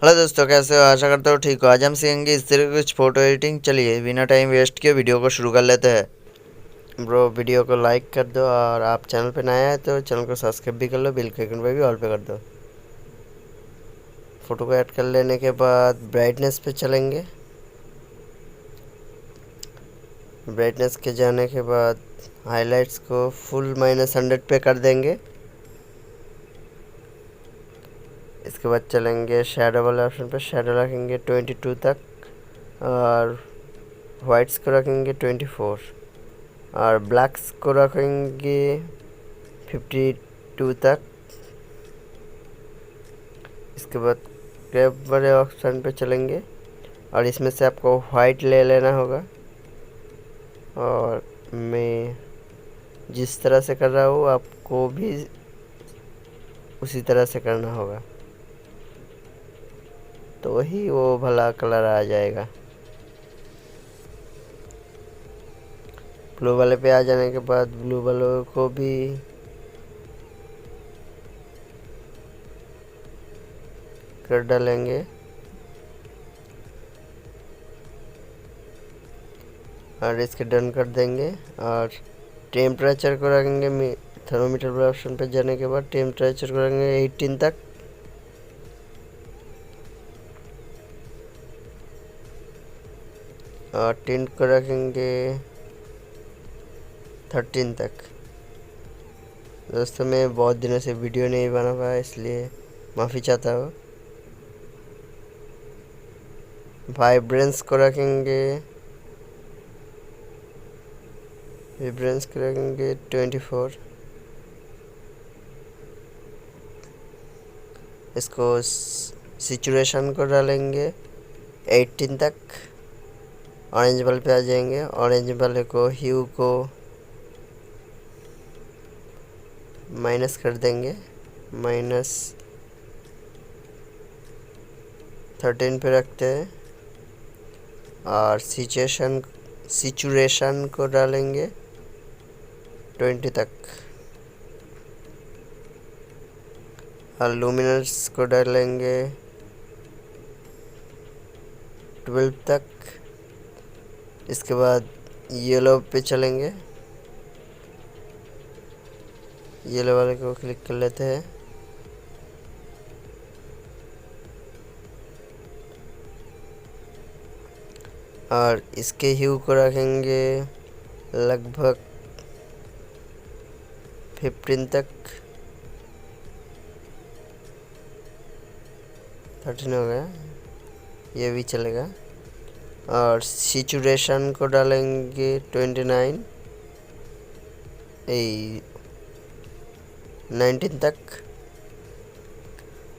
Hello दोस्तों, कैसे हो? आशा करता हूँ ठीक हो। आज हम सीखेंगे इस तरह की कुछ फ़ोटो एडिटिंग। चलिए बिना टाइम वेस्ट किए वीडियो को शुरू कर लेते हैं। ब्रो, वीडियो को लाइक कर दो और आप चैनल पे नया है तो चैनल को सब्सक्राइब भी कर लो। बिल के आइकन पे भी ऑल पे कर दो। फ़ोटो को ऐड कर लेने के बाद ब्राइटनेस पे चलेंगे। ब्राइटनेस के जाने के बाद हाइलाइट्स को फुल -100 पे कर देंगे। इसके बाद चलेंगे शेडो वाले ऑप्शन पे, शेडो रखेंगे 22 तक और वाइट्स को रखेंगे 24 और ब्लैक्स को रखेंगे 52 तक। इसके बाद क्रैप वाले ऑप्शन पे चलेंगे और इसमें से आपको वाइट ले लेना होगा और मैं जिस तरह से कर रहा हूँ आपको भी उसी तरह से करना होगा, तो वही वो भला कलर आ जाएगा। ब्लू वाले पे आ जाने के बाद ब्लू वाले को भी कर डालेंगे और इसके डन कर देंगे। और टेम्परेचर को रखेंगे थर्मोमीटर वाले ऑप्शन पे जाने के बाद टेम्परेचर को रखेंगे 18 तक और टिंट को रखेंगे 13 तक। दोस्तों, मैं बहुत दिनों से वीडियो नहीं बना पाया, इसलिए माफ़ी चाहता हूँ। वाइब्रेंस को रखेंगे 24। इसको सिचुएशन को डालेंगे 18 तक। ऑरेंज वाले पे आ जाएंगे, ऑरेंज वाले को ह्यू को माइनस कर देंगे, -13 पे रखते हैं और सिचुएशन को डालेंगे 20 तक और लुमिनस को डालेंगे 12 तक। इसके बाद येलो पे चलेंगे, येलो वाले को क्लिक कर लेते हैं और इसके ह्यू को रखेंगे लगभग 15 तक। 13 हो गया, ये भी चलेगा। और सिचुएशन को डालेंगे 19 तक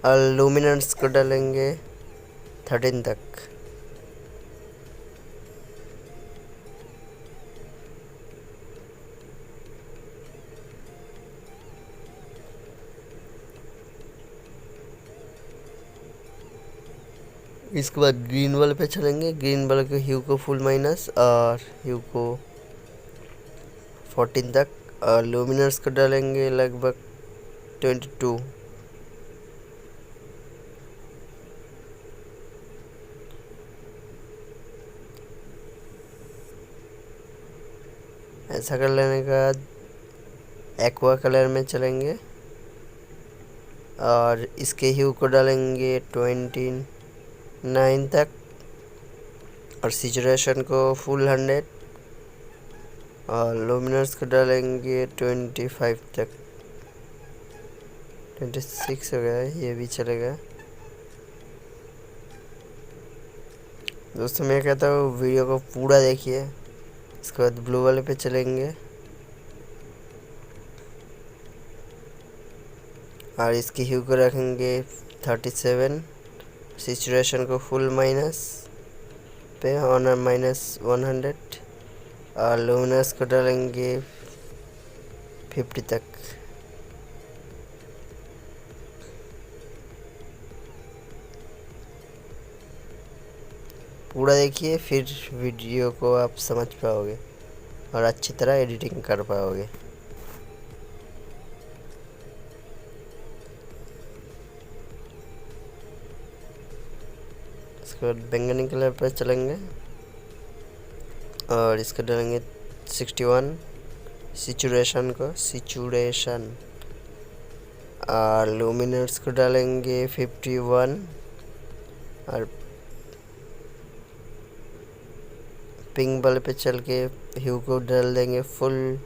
और लुमिनेंस को डालेंगे 13 तक। इसके बाद ग्रीन वाले पे चलेंगे, ग्रीन वाले के ह्यू को फुल माइनस और ह्यू को 14 तक और लुमिनस को डालेंगे लगभग 22। ऐसा कर लेने के बाद एक्वा कलर में चलेंगे और इसके ह्यू को डालेंगे 29 तक और सिचुएशन को फुल 100 और लुमिनस को डालेंगे 25 तक। 26 हो गया, ये भी चलेगा। दोस्तों, मैं कहता हूँ वीडियो को पूरा देखिए। इसके बाद ब्लू वाले पे चलेंगे और इसकी ह्यू को रखेंगे 37। सिचुएशन को फुल माइनस पे ऑनर -100 और लुमिनस को डालेंगे 50 तक। पूरा देखिए, फिर वीडियो को आप समझ पाओगे और अच्छी तरह एडिटिंग कर पाओगे। इसके बाद बैंगनी कलर पर चलेंगे और इसको डालेंगे 61 सिचुएशन और लुमिनर्स को डालेंगे 51 और पिंक वाले पे चल के ह्यू को डाल देंगे फुल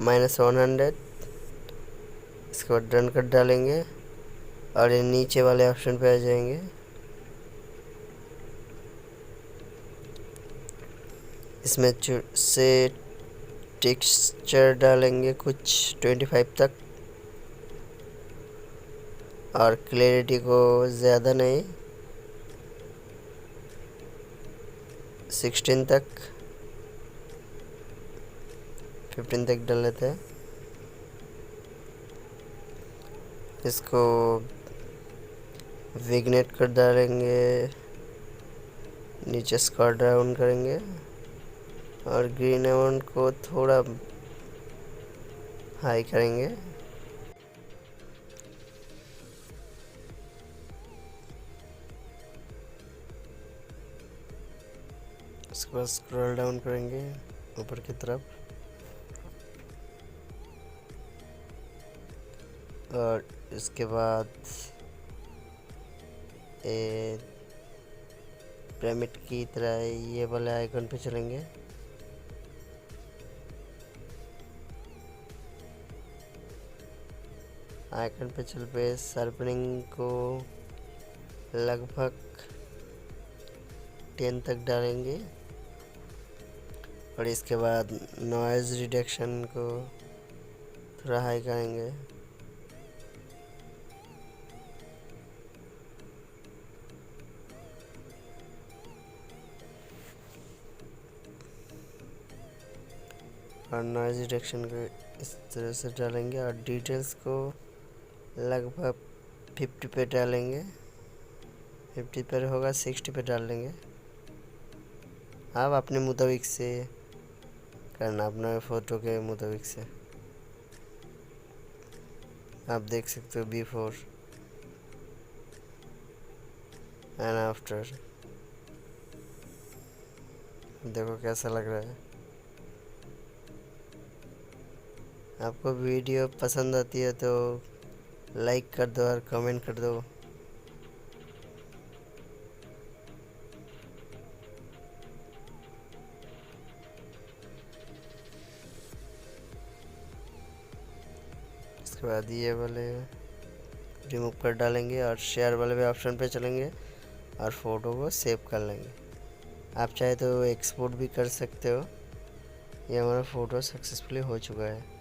-100। इसके बाद डन कर डालेंगे और ये नीचे वाले ऑप्शन पे आ जाएंगे। इसमें से टेक्सचर डालेंगे कुछ 25 तक और क्लैरिटी को ज़्यादा नहीं 16 तक 15 तक डाल लेते हैं। इसको विग्नेट कर डालेंगे, नीचे स्क्रॉल डाउन करेंगे और ग्रीन अमाउंट को थोड़ा हाई करेंगे। उसके बाद स्क्रॉल डाउन करेंगे ऊपर की तरफ और इसके बाद पिरामिड की तरह ये वाले आइकन पे चलेंगे। आइकन पे चल पे शार्पनिंग को लगभग 10 तक डालेंगे और इसके बाद नॉइज़ रिडक्शन को थोड़ा हाई करेंगे। और नॉइज़ रिडक्शन को इस तरह से डालेंगे और डिटेल्स को लगभग 50 पे डालेंगे। 50 पर होगा 60 पे डाल लेंगे। आप अपने मुताबिक से करना, अपना फ़ोटो के मुताबिक से। आप देख सकते हो बिफोर एंड आफ्टर, देखो कैसा लग रहा है। आपको वीडियो पसंद आती है तो लाइक कर दो और कमेंट कर दो। इसके बाद ये वाले रिमूव कर डालेंगे और शेयर वाले भी ऑप्शन पे चलेंगे और फ़ोटो को सेव कर लेंगे। आप चाहे तो एक्सपोर्ट भी कर सकते हो। ये हमारा फ़ोटो सक्सेसफुली हो चुका है।